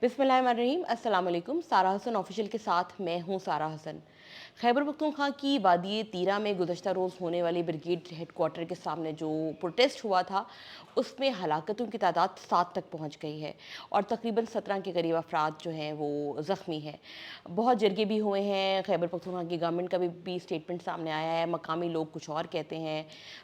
बिस्मिल्लाहिर्रहमानिर्रहीम। अस्सलाम वालेकुम। सारा हसन ऑफिशियल के साथ मैं हूँ सारा हसन। खैबर पख्तूनख्वा की वादी तीरा में गुज़श्ता रोज़ होने वाली ब्रिगेड हेडक्वार्टर के सामने जो प्रोटेस्ट हुआ था, उसमें हलाकतों की तादाद 7 तक पहुँच गई है और तकरीबन 17 के करीब अफराद जो हैं वो ज़ख्मी हैं। बहुत जरगे भी हुए हैं। खैबर पख्तूनख्वा की गवर्नमेंट का भी स्टेटमेंट सामने आया है। मकामी लोग कुछ और कहते हैं,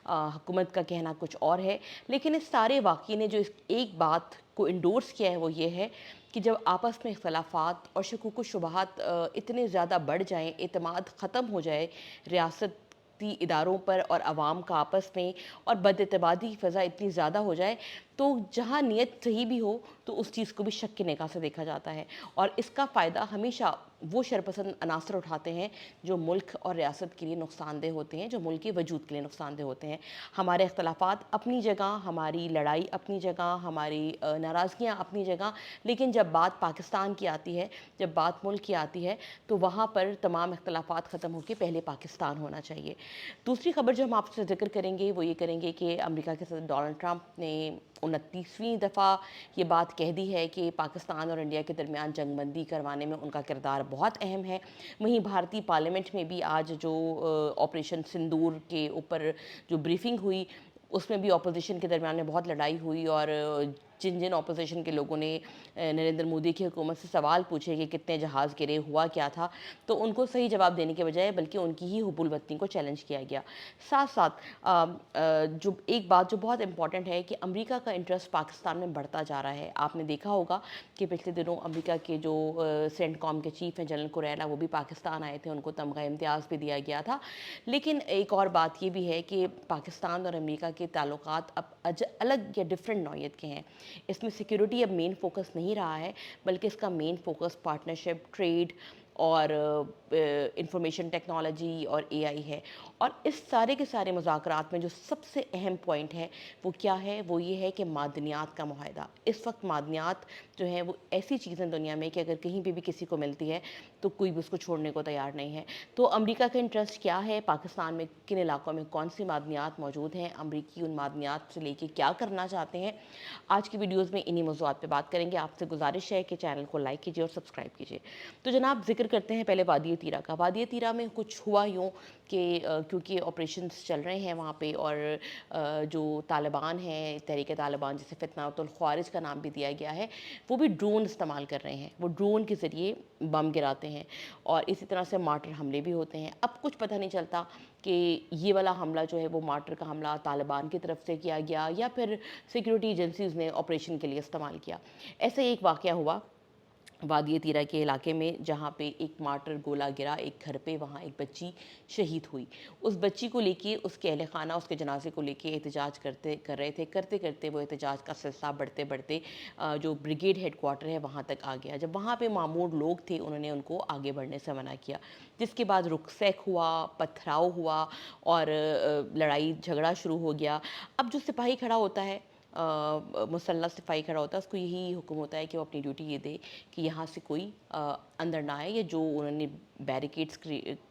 हुकूमत का कहना कुछ और है। लेकिन इस सारे वाक़ये ने जो एक बात को इंडोर्स किया है वो ये है कि जब आपस में इख्तलाफात और शकूक व शुबहात इतने ज़्यादा बढ़ जाएँ, एतमाद ख़त्म हो जाए रियासती इदारों पर और आवाम का आपस में, और बदएतमादी की फ़ज़ा इतनी ज़्यादा हो जाए, तो जहाँ नीयत सही भी हो तो उस चीज़ को भी शक की निगाह से देखा जाता है। और इसका फ़ायदा हमेशा वो शरपसंद अनासर उठाते हैं जो मुल्क और रियासत के लिए नुकसानदेह होते हैं, जो मुल्क के वजूद के लिए नुकसानदेह होते हैं। हमारे इख्तलाफात अपनी जगह, हमारी लड़ाई अपनी जगह, हमारी नाराज़गियाँ अपनी जगह, लेकिन जब बात पाकिस्तान की आती है, जब बात मुल्क की आती है, तो वहाँ पर तमाम इख्तलाफात ख़त्म होकर पहले पाकिस्तान होना चाहिए। दूसरी खबर जो हम आपसे ज़िक्र करेंगे वो ये करेंगे कि अमेरिका के सदर डोनाल्ड ट्रंप ने 29वीं दफ़ा ये बात कह दी है कि पाकिस्तान और इंडिया के दरमियान जंगबंदी करवाने में उनका किरदार बहुत अहम है। वहीं भारतीय पार्लियामेंट में भी आज जो ऑपरेशन सिंदूर के ऊपर जो ब्रीफिंग हुई, उसमें भी अपोजिशन के दरमियान में बहुत लड़ाई हुई और जिन जिन अपोजिशन के लोगों ने नरेंद्र मोदी की हुकूमत से सवाल पूछे कि कितने जहाज़ गिरे, हुआ क्या था, तो उनको सही जवाब देने के बजाय बल्कि उनकी ही हुबूल-बत्ती को चैलेंज किया गया। साथ साथ जो एक बात जो बहुत इंपॉर्टेंट है कि अमेरिका का इंटरेस्ट पाकिस्तान में बढ़ता जा रहा है। आपने देखा होगा कि पिछले दिनों अमेरिका के जो सेंटकॉम के चीफ हैं जनरल कुरैला, वो भी पाकिस्तान आए थे, उनको तमगा इम्तियाज़ भी दिया गया था। लेकिन एक और बात ये भी है कि पाकिस्तान और अमेरिका के ताल्लुकात अब अलग या डिफरेंट नौइयत के हैं। इसमें सिक्योरिटी अब मेन फोकस नहीं रहा है, बल्कि इसका मेन फोकस पार्टनरशिप, ट्रेड और इंफॉर्मेशन टेक्नोलॉजी और एआई है। और इस सारे के सारे मुज़ाकरात में जो सबसे अहम पॉइंट है वो क्या है? वो ये है कि मादनियात का मुआहदा। इस वक्त मादनियात जो है वो ऐसी चीज़ है दुनिया में कि अगर कहीं पे भी किसी को मिलती है तो कोई भी उसको छोड़ने को तैयार नहीं है। तो अमेरिका का इंटरेस्ट क्या है? पाकिस्तान में किन इलाकों में कौन सी मादनियात मौजूद हैं? अमरीकी उन मादनियात से लेके क्या करना चाहते हैं? आज की वीडियोज़ में इन्हीं मौज़ूआत पे बात करेंगे। आपसे गुजारिश है कि चैनल को लाइक कीजिए और सब्सक्राइब कीजिए। तो जनाब, ज़िक्र करते हैं पहले वादी तीरा का। वादी तीरा में कुछ हुआ यूँ कि क्योंकि ऑपरेशंस चल रहे हैं वहाँ पे, और जो तालिबान हैं, तहरीक तालिबान जिसे फितनातुल ख्वारिज का नाम भी दिया गया है, वो भी ड्रोन इस्तेमाल कर रहे हैं। वो ड्रोन के ज़रिए बम गिराते हैं और इसी तरह से मार्टर हमले भी होते हैं। अब कुछ पता नहीं चलता कि ये वाला हमला जो है वो मार्टर का हमला तालिबान की तरफ से किया गया या फिर सिक्योरिटी एजेंसीज़ ने ऑपरेशन के लिए इस्तेमाल किया। ऐसे ही एक वाक़या हुआ वादी तीरा के इलाके में, जहाँ पे एक मार्टर गोला गिरा एक घर पे, वहाँ एक बच्ची शहीद हुई। उस बच्ची को लेके उसके अहले खाना उसके जनाजे को लेके एहतजाज कर रहे थे। करते करते वो एहतजाज का सिलसिला बढ़ते बढ़ते जो ब्रिगेड हेडक्वार्टर है वहाँ तक आ गया। जब वहाँ पे मामूर लोग थे उन्होंने उनको आगे बढ़ने से मना किया, जिसके बाद रुखसैक हुआ, पथराव हुआ और लड़ाई झगड़ा शुरू हो गया। अब जो सिपाही खड़ा होता है, मुसल्लह सिपाही खड़ा होता है, उसको यही हुक्म होता है कि वो अपनी ड्यूटी ये दे कि यहाँ से कोई अंदर ना आए, या जो उन्होंने बैरिकेड्स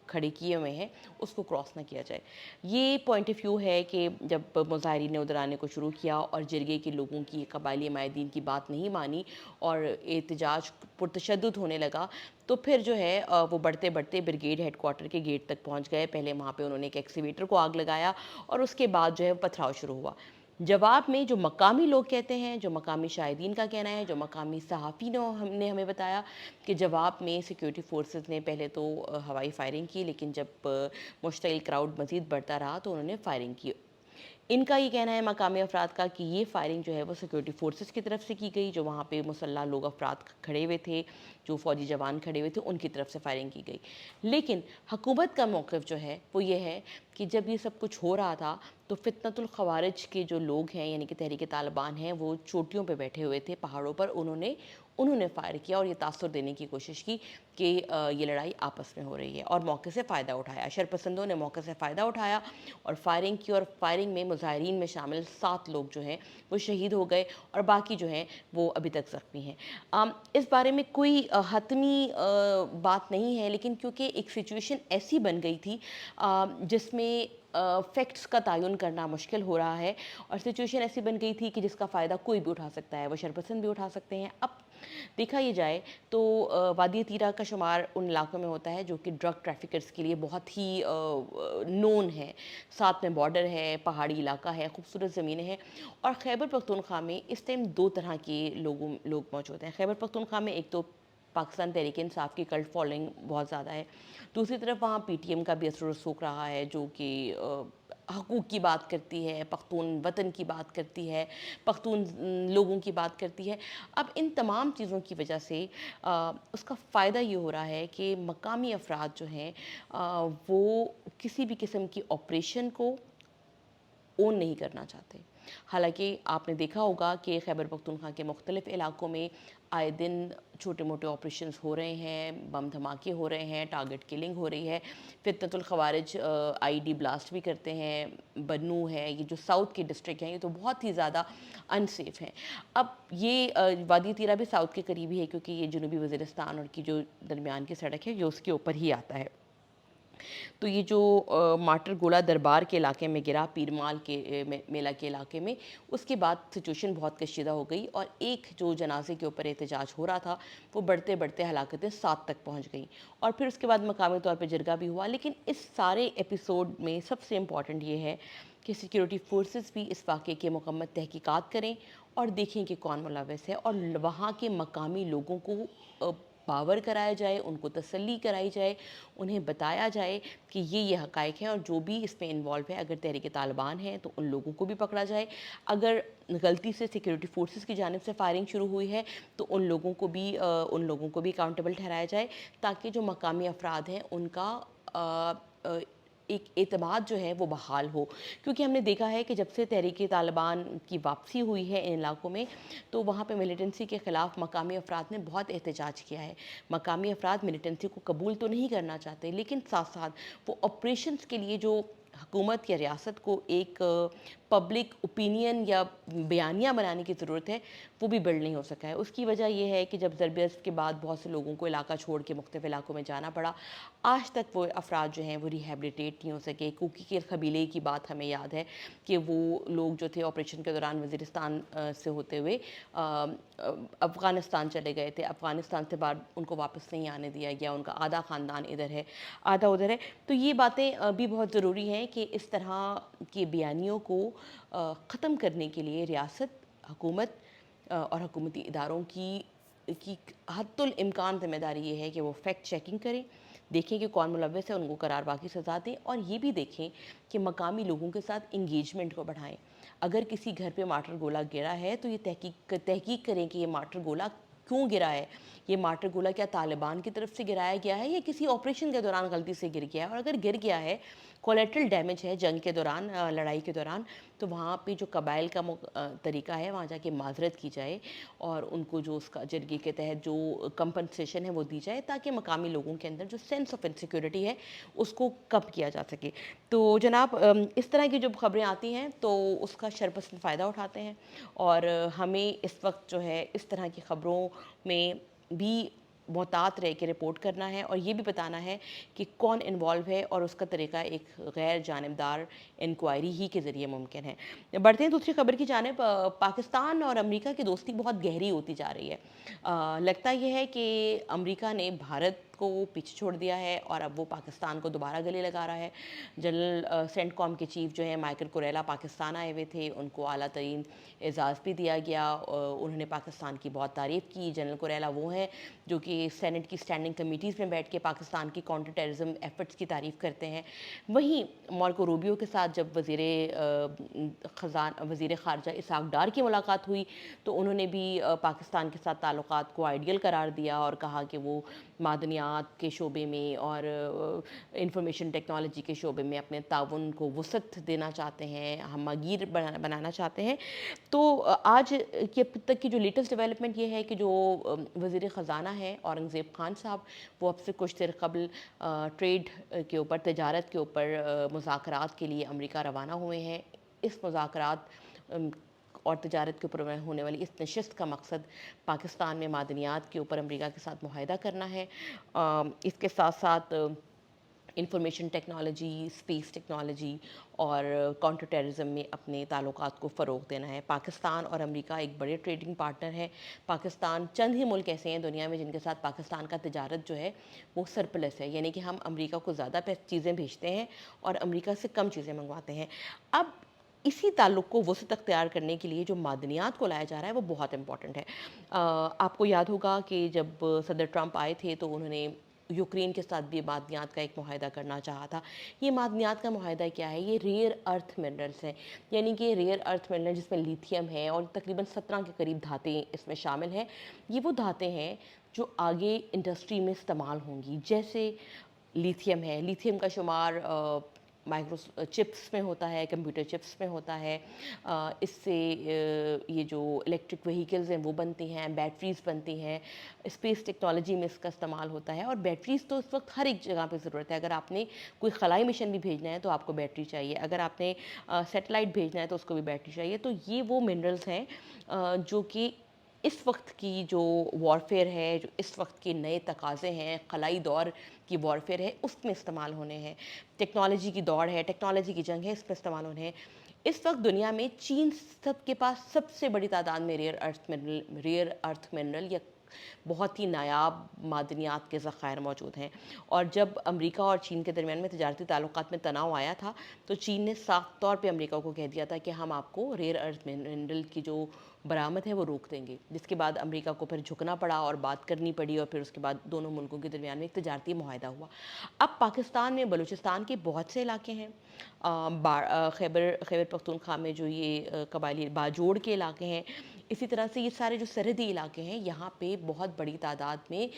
खड़े किए हुए हैं उसको क्रॉस ना किया जाए। ये पॉइंट ऑफ व्यू है कि जब मुजाहिरीन ने उधर आने को शुरू किया और जरगे के लोगों की, कबायली माहिदीन की बात नहीं मानी और एहतजाज पुरतशद्दुद होने लगा, तो फिर जो है वो बढ़ते बढ़ते ब्रिगेड हेडक्वार्टर के गेट तक पहुँच गए। पहले वहाँ पर उन्होंने एक एक्सीवेटर को आग लगाया और उसके बाद जो है पथराव शुरू हुआ। जवाब में जो मकामी लोग कहते हैं, जो मकामी शाहिदीन का कहना है, जो मकामी सहाफ़ी ने हमें बताया कि जवाब में सिक्योरिटी फोर्सेस ने पहले तो हवाई फायरिंग की, लेकिन जब मुश्तइल क्राउड मज़ीद बढ़ता रहा तो उन्होंने फायरिंग की। इनका ये कहना है मकामी अफराद का कि ये फायरिंग जो है वो सिक्योरिटी फोर्सेस की तरफ से की गई, जो वहाँ पे मुसल्लह लोग अफराद खड़े हुए थे, जो फ़ौजी जवान खड़े हुए थे, उनकी तरफ से फायरिंग की गई। लेकिन हुकूमत का मौक़िफ़ जो है वो ये है कि जब ये सब कुछ हो रहा था तो फितनतुल ख़वारिज के जो लोग हैं, यानी कि तहरीक तालिबान हैं, वो चोटियों पे बैठे हुए थे पहाड़ों पर। उन्होंने फ़ायर किया और ये तासुर देने की कोशिश की कि ये लड़ाई आपस में हो रही है, और मौके से फ़ायदा उठाया। शरपसंदों ने मौके से फ़ायदा उठाया और फायरिंग की, और फायरिंग में मुजाहिरीन में शामिल 7 लोग जो हैं वो शहीद हो गए और बाकी जो हैं वो अभी तक ज़ख्मी हैं। इस बारे में कोई हतमी बात नहीं है, लेकिन क्योंकि एक सिचुएशन ऐसी बन गई थी जिसमें फैक्ट्स का तयन करना मुश्किल हो रहा है, और सिचुएशन ऐसी बन गई थी कि जिसका फ़ायदा कोई भी उठा सकता है, वो शरपसंद भी उठा सकते हैं। अब देखा ये जाए तो वादी तीरा का शुमार उन इलाकों में होता है जो कि ड्रग ट्रैफिकर्स के लिए बहुत ही नोन है। साथ में बॉर्डर है, पहाड़ी इलाका है, खूबसूरत ज़मीनें हैं। और खैबर पख्तूनख्वा में इस टाइम 2 तरह के लोग मौजूद हैं। खैबर पख्तूनख्वा में एक तो पाकिस्तान तहरीक-ए-इंसाफ की कल्ट फॉलोइंग बहुत ज़्यादा है। दूसरी तरफ वहाँ पीटीएम का भी असर रसूख रहा है, जो कि हकूक़ की बात करती है, पख्तून वतन की बात करती है, पख्तून लोगों की बात करती है। अब इन तमाम चीज़ों की वजह से उसका फ़ायदा ये हो रहा है कि मकामी अफ़राद जो हैं वो किसी भी किस्म की ऑपरेशन को ओन नहीं करना चाहते। हालाँकि आपने देखा होगा कि खैबर पख्तूनख्वा के मुख्तलिफ़ इलाकों में आए दिन छोटे-मोटे ऑपरेशंस हो रहे हैं, बम धमाके हो रहे हैं, टारगेट किलिंग हो रही है, फितनतुल खवारिज आईडी ब्लास्ट भी करते हैं, बन्नू है, ये जो साउथ के डिस्ट्रिक्ट हैं, ये तो बहुत ही ज़्यादा अनसेफ हैं। अब ये वादी तीरा भी साउथ के करीब ही है क्योंकि ये जनूबी वज़ीरिस्तान और की जो दरमियान की सड़क है, ये उसके ऊपर ही आता है। तो ये जो माटर गोला दरबार के इलाके में गिरा, पीरमाल के मेला के इलाके में, उसके बाद सिचुएशन बहुत कशीदा हो गई और एक जो जनाजे के ऊपर एहतजाज हो रहा था, वो बढ़ते बढ़ते हलाकतें 7 तक पहुंच गई और फिर उसके बाद मकामी तौर पे जरगा भी हुआ। लेकिन इस सारे एपिसोड में सबसे इम्पॉर्टेंट ये है कि सिक्योरिटी फोर्सेस भी इस वाक़े की मुकम्मल तहकीकात करें और देखें कि कौन मुलव्वस है और वहाँ के मकामी लोगों को बावर कराया जाए, उनको तसल्ली कराई जाए, उन्हें बताया जाए कि ये हक़ाइक़ हैं और जो भी इसमें इन्वॉल्व है, अगर तहरीक तालिबान है तो उन लोगों को भी पकड़ा जाए। अगर गलती से सिक्योरिटी फोर्सेस की जानिब से फायरिंग शुरू हुई है तो उन लोगों को भी अकाउंटेबल ठहराया जाए ताकि जो मकामी अफराद हैं उनका एक एतमाद जो है वो बहाल हो। क्योंकि हमने देखा है कि जब से तहरीक तालिबान की वापसी हुई है इन इलाकों में, तो वहाँ पे मिलिटेंसी के ख़िलाफ़ मकामी अफराद ने बहुत एहतजाज किया है। मकामी अफराद मिलिटेंसी को कबूल तो नहीं करना चाहते, लेकिन साथ साथ वो ऑपरेशंस के लिए जो हुकूमत या रियासत को एक पब्लिक ओपिनियन या बयानिया बनाने की ज़रूरत है, वो भी बिल्ड नहीं हो सका है। उसकी वजह यह है कि जब ज़रबेज़्त के बाद बहुत से लोगों को इलाका छोड़ के मुख्तलिफ़ इलाकों में जाना पड़ा, आज तक वो अफराद जो हैं वो रिहेबिलिटेट नहीं हो सके। कुकी के कबीले की बात हमें याद है कि वो लोग जो थे ऑपरेशन के दौरान वज़ीरिस्तान से होते हुए अफ़गानिस्तान चले गए थे। अफ़गानिस्तान से बाद उनको वापस नहीं आने दिया गया, उनका आधा ख़ानदान इधर है, आधा उधर है। तो ये बातें भी बहुत ज़रूरी हैं कि इस तरह के बयानियों को ख़त्म करने के लिए रियासत, हुकूमत और हुकूमती इदारों की हद्दुल इम्कान ज़िम्मेदारी ये है कि वो फैक्ट चेकिंग करें, देखें कि कौन मुलव्वस है, उनको करारवाकी सज़ा दें और ये भी देखें कि मकामी लोगों के साथ इंगेजमेंट को बढ़ाएं। अगर किसी घर पे मार्टर गोला गिरा है तो ये तहकीक करें कि ये मार्टर गोला क्यों गिरा है। ये मार्टर गोला क्या तालिबान की तरफ से गिराया गया है या किसी ऑपरेशन के दौरान गलती से गिर गया है, और अगर गिर गया है, कोलेटरल डैमेज है जंग के दौरान, लड़ाई के दौरान, तो वहाँ पे जो कबाइल का तरीका है वहाँ जाके माजरत की जाए और उनको जो उसका जरगे के तहत जो कंपनसेशन है वो दी जाए ताकि मकामी लोगों के अंदर जो सेंस ऑफ इनसिक्योरिटी है उसको कम किया जा सके। तो जनाब, इस तरह की जब खबरें आती हैं तो उसका शरपसंद फ़ायदा उठाते हैं और हमें इस वक्त जो है इस तरह की खबरों में भी मोहतात रह के रिपोर्ट करना है और ये भी बताना है कि कौन इन्वॉल्व है और उसका तरीका एक गैर जानिबदार इंक्वायरी ही के ज़रिए मुमकिन है। बढ़ते हैं दूसरी खबर की जानिब। पाकिस्तान और अमेरिका की दोस्ती बहुत गहरी होती जा रही है। लगता यह है कि अमेरिका ने भारत को पीछे छोड़ दिया है और अब वो पाकिस्तान को दोबारा गले लगा रहा है। जनरल सेंटकॉम के चीफ जो हैं माइकल कुरेला पाकिस्तान आए हुए थे, उनको आला तरीन एजाज़ भी दिया गया। उन्होंने पाकिस्तान की बहुत तारीफ़ की। जनरल कुरेला वो हैं जो कि सेनेट की स्टैंडिंग कमीटीज़ में बैठ के पाकिस्तान की काउंटर टेररिज्म एफर्ट्स की तारीफ़ करते हैं। वहीं मार्को रूबियो के साथ जब वज़ीर ख़ारजा इसहाक़ डार की मुलाकात हुई तो उन्होंने भी पाकिस्तान के साथ ताल्लुक़ात को आइडियल करार दिया और कहा कि वो मादनियात के शोबे में और इंफॉर्मेशन टेक्नोलॉजी के शोबे में अपने ताउन को वसअत देना चाहते हैं, हमगीर बनाना चाहते हैं। तो आज की अब तक की जो लेटेस्ट डेवलपमेंट ये है कि जो वज़ीर ख़जाना है औरंगज़ेब खान साहब, वो अब से कुछ देर कबल ट्रेड के ऊपर, तजारत के ऊपर मुज़ाकरात के लिए अमेरिका रवाना हुए हैं। इस मुज़ाकरात और तजारत के ऊपर होने वाली इस नशस्त का मकसद पाकिस्तान में मादनियात के ऊपर अमेरिका के साथ मुआहदा करना है। इसके साथ साथ इंफॉर्मेशन टेक्नोलॉजी, स्पेस टेक्नोलॉजी और काउंटर टेररिज्म में अपने ताल्लुकात को फ़रोग़ देना है। पाकिस्तान और अमेरिका एक बड़े ट्रेडिंग पार्टनर है। पाकिस्तान, चंद ही मुल्क ऐसे हैं दुनिया में जिनके साथ पाकिस्तान का तिजारत जो है वो सरप्लस है, यानी कि हम अमेरिका को ज़्यादा चीज़ें भेजते हैं और अमेरिका से कम चीज़ें मंगवाते हैं। अब इसी ताल्लुक़ को वसअत अख्तियार करने के लिए जो मादनियात को लाया जा रहा है वो बहुत इंपॉर्टेंट है। आपको याद होगा कि जब सदर ट्रंप आए थे तो उन्होंने यूक्रेन के साथ भी मादनियात का एक मुआहदा करना चाहा था। ये मादनियात का मुआहदा क्या है? ये रेयर अर्थ मिनरल्स हैं, यानी कि रेयर अर्थ मिनरल जिसमें लिथियम है और तकरीबन 17 के करीब धातें इसमें शामिल हैं। ये वो धातें हैं जो आगे इंडस्ट्री में इस्तेमाल होंगी, जैसे लिथियम है। लिथियम का शुमार माइक्रो चिप्स में होता है, कंप्यूटर चिप्स में होता है। इससे ये जो इलेक्ट्रिक व्हीकल्स हैं वो बनती हैं, बैटरीज़ बनती हैं, स्पेस टेक्नोलॉजी में इसका इस्तेमाल होता है। और बैटरीज़ तो इस वक्त हर एक जगह पे ज़रूरत है। अगर आपने कोई खलाई मिशन भी भेजना है तो आपको बैटरी चाहिए, अगर आपने सैटेलाइट भेजना है तो उसको भी बैटरी चाहिए। तो ये वो मिनरल्स हैं जो कि इस वक्त की जो वॉरफेयर है, जो इस वक्त के नए तकाज़े हैं, खलाई दौर की वॉरफेयर है, उसमें इस्तेमाल होने हैं। टेक्नोलॉजी की दौड़ है, टेक्नोलॉजी की जंग है, इसमें इस्तेमाल होने हैं। इस वक्त दुनिया में चीन सब के पास सबसे बड़ी तादाद में रेयर अर्थ मिनरल या बहुत ही नायाब मादनियात के ज़खायर मौजूद हैं। और जब अमेरिका और चीन के दरमियान में तिजारती ताल्लुकात में तनाव आया था तो चीन ने साफ तौर पे अमेरिका को कह दिया था कि हम आपको रेयर अर्थ मिनरल की जो बरामद है वो रोक देंगे, जिसके बाद अमेरिका को फिर झुकना पड़ा और बात करनी पड़ी और फिर उसके बाद दोनों मुल्कों के दरमियान में एक तिजारती मुआहदा हुआ। अब पाकिस्तान में बलूचिस्तान के बहुत से इलाके हैं, खैबर खैबर पख्तूनख्वा में जो ये कबायली बाजोड़ के इलाके हैं, इसी तरह से ये सारे जो सरहदी इलाके हैं यहाँ पे बहुत बड़ी तादाद में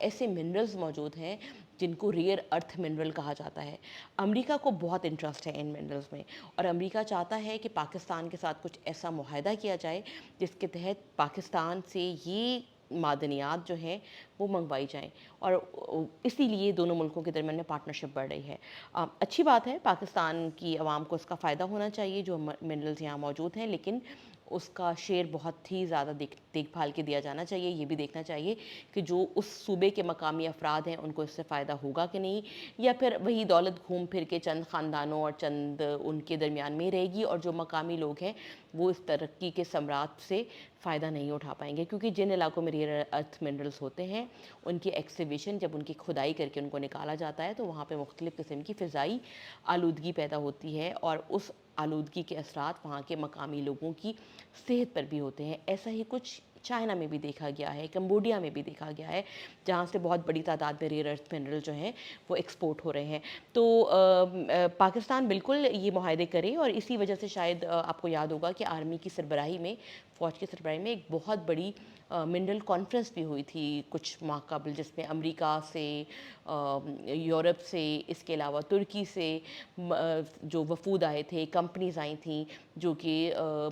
ऐसे मिनरल्स मौजूद हैं जिनको रेयर अर्थ मिनरल कहा जाता है। अमेरिका को बहुत इंटरेस्ट है इन मिनरल्स में और अमेरिका चाहता है कि पाकिस्तान के साथ कुछ ऐसा मुआहदा किया जाए जिसके तहत पाकिस्तान से ये मादनियात जो हैं वो मंगवाई जाएं और इसीलिए दोनों मुल्कों के दरमियान में पार्टनरशिप बढ़ रही है। अच्छी बात है, पाकिस्तान की आवाम को इसका फ़ायदा होना चाहिए जो मिनरल्स यहाँ मौजूद हैं, लेकिन उसका शेयर बहुत ही ज़्यादा देखभाल के दिया जाना चाहिए। ये भी देखना चाहिए कि जो उस सूबे के मकामी अफराद हैं उनको इससे फ़ायदा होगा कि नहीं, या फिर वही दौलत घूम फिर के चंद ख़ानदानों और चंद उनके दरमियान में रहेगी और जो मकामी लोग हैं वो इस तरक्की के सम्राट से फ़ायदा नहीं उठा पाएंगे। क्योंकि जिन इलाकों में रेयर अर्थ मिनरल्स होते हैं उनकी एक्सकवेशन, जब उनकी खुदाई करके उनको निकाला जाता है तो वहाँ पे मुख्तलिफ़ किस्म की फ़िज़ाई आलूदगी पैदा होती है और उस आलूदगी के असरात वहाँ के मकामी लोगों की सेहत पर भी होते हैं। ऐसा ही कुछ चाइना में भी देखा गया है, कंबोडिया में भी देखा गया है, जहाँ से बहुत बड़ी तादाद में रेयर अर्थ मिनरल जो हैं वो एक्सपोर्ट हो रहे हैं। तो पाकिस्तान बिल्कुल ये मुआहदे करे और इसी वजह से शायद आपको याद होगा कि आर्मी की सरबराही में, फ़ौज की सरबराही में एक बहुत बड़ी मिनरल कॉन्फ्रेंस भी हुई थी कुछ माह कबल, जिसमें अमेरिका से, यूरोप से, इसके अलावा तुर्की से जो वफूद आए थे, कंपनीज़ आई थीं जो कि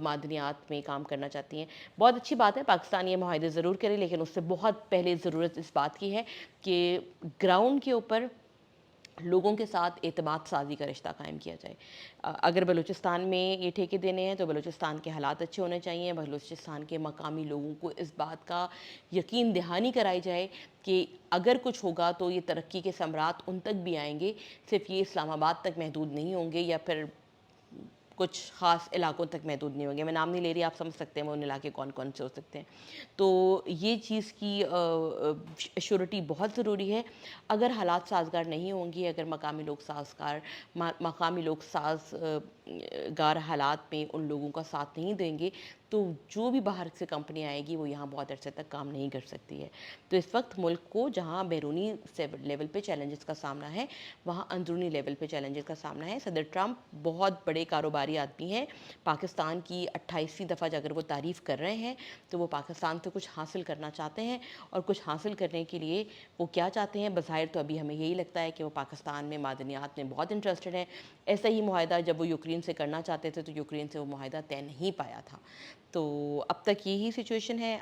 मादनियात में काम करना चाहती हैं। बहुत अच्छी बात है, पाकिस्तान ये मुआहदे ज़रूर करे, लेकिन उससे बहुत पहले ज़रूरत इस बात की है कि ग्राउंड के ऊपर लोगों के साथ एतमाद साज़ी का रिश्ता कायम किया जाए। अगर बलूचिस्तान में ये ठेके देने हैं तो बलूचिस्तान के हालात अच्छे होने चाहिए, बलूचिस्तान के मकामी लोगों को इस बात का यकीन दहानी कराई जाए कि अगर कुछ होगा तो ये तरक्की के सम्राट उन तक भी आएंगे, सिर्फ ये इस्लामाबाद तक महदूद नहीं होंगे या फिर कुछ ख़ास इलाकों तक महदूद नहीं होंगे। मैं नाम नहीं ले रही, आप समझ सकते हैं वो उन इलाके कौन कौन से हो सकते हैं। तो ये चीज़ की श्योरिटी बहुत ज़रूरी है। अगर हालात साज़गार नहीं होंगी, अगर मकामी लोग मकामी लोग साज़गार हालात में उन लोगों का साथ नहीं देंगे तो जो भी बाहर से कंपनी आएगी वो यहाँ बहुत अरसे तक काम नहीं कर सकती है। तो इस वक्त मुल्क को जहाँ बैरूनी लेवल पे चैलेंजेस का सामना है, वहाँ अंदरूनी लेवल पे चैलेंजेस का सामना है। सदर ट्रंप बहुत बड़े कारोबारी आदमी हैं, पाकिस्तान की 28वीं दफ़ा अगर वो तारीफ़ कर रहे हैं तो वो पाकिस्तान से कुछ हासिल करना चाहते हैं, और कुछ हासिल करने के लिए वो क्या चाहते हैं, बज़ाहिर तो अभी हमें यही लगता है कि वो पाकिस्तान में मादनियात में बहुत इंटरेस्टेड हैं। ऐसा ही मुआहदा जब वो यूक्रेन से करना चाहते थे तो यूक्रेन से वो मुआहदा तय नहीं पाया था। تو اب تک یہی سچویشن ہے.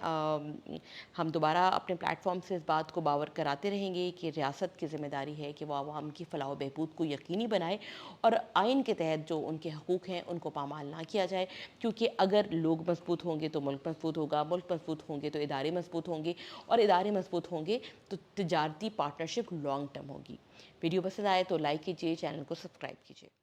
ہم دوبارہ اپنے پلیٹ فارم سے اس بات کو باور کراتے رہیں گے کہ ریاست کی ذمہ داری ہے کہ وہ عوام کی فلاح و بہبود کو یقینی بنائے اور آئین کے تحت جو ان کے حقوق ہیں ان کو پامال نہ کیا جائے، کیونکہ اگر لوگ مضبوط ہوں گے تو ملک مضبوط ہوگا، ملک مضبوط ہوں گے تو ادارے مضبوط ہوں گے، اور ادارے مضبوط ہوں گے تو تجارتی پارٹنرشپ لانگ ٹرم ہوگی. ویڈیو پسند آئے تو لائک کیجیے، چینل کو سبسکرائب کیجیے.